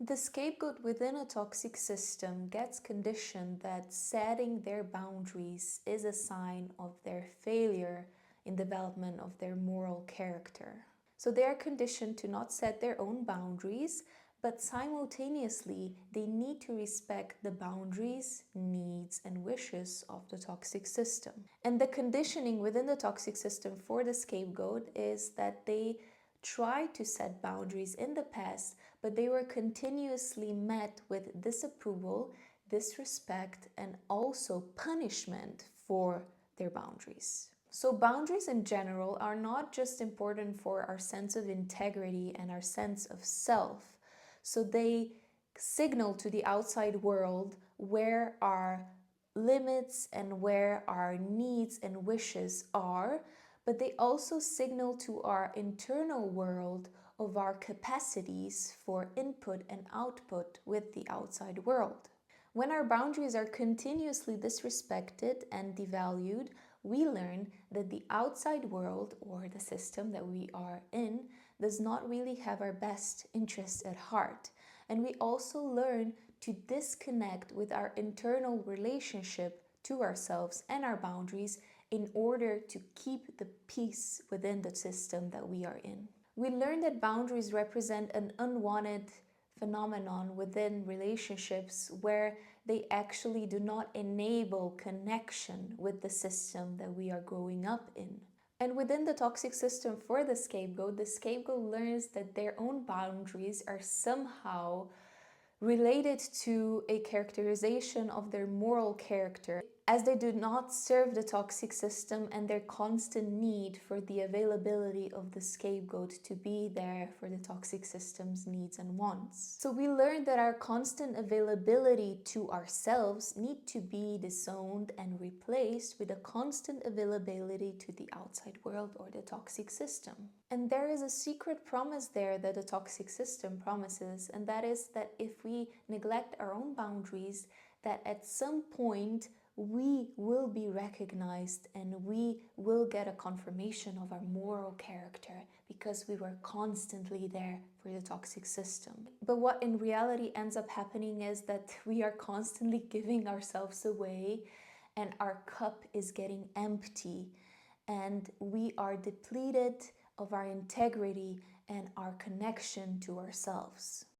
The scapegoat within a toxic system gets conditioned that setting their boundaries is a sign of their failure in development of their moral character. So they are conditioned to not set their own boundaries, but simultaneously they need to respect the boundaries, needs, and wishes of the toxic system. And the conditioning within the toxic system for the scapegoat is that they tried to set boundaries in the past, but they were continuously met with disapproval, disrespect, and also punishment for their boundaries. So boundaries in general are not just important for our sense of integrity and our sense of self. So they signal to the outside world where our limits and where our needs and wishes are, but they also signal to our internal world of our capacities for input and output with the outside world. When our boundaries are continuously disrespected and devalued, we learn that the outside world, or the system that we are in, does not really have our best interests at heart. And we also learn to disconnect with our internal relationship to ourselves and our boundaries in order to keep the peace within the system that we are in. We learn that boundaries represent an unwanted phenomenon within relationships where they actually do not enable connection with the system that we are growing up in. And within the toxic system for the scapegoat learns that their own boundaries are somehow related to a characterization of their moral character, as they do not serve the toxic system and their constant need for the availability of the scapegoat to be there for the toxic system's needs and wants. So we learned that our constant availability to ourselves need to be disowned and replaced with a constant availability to the outside world or the toxic system. And there is a secret promise there that the toxic system promises, and that is that if we neglect our own boundaries, that at some point we will be recognized and we will get a confirmation of our moral character because we were constantly there for the toxic system. But what in reality ends up happening is that we are constantly giving ourselves away and our cup is getting empty and we are depleted of our integrity and our connection to ourselves.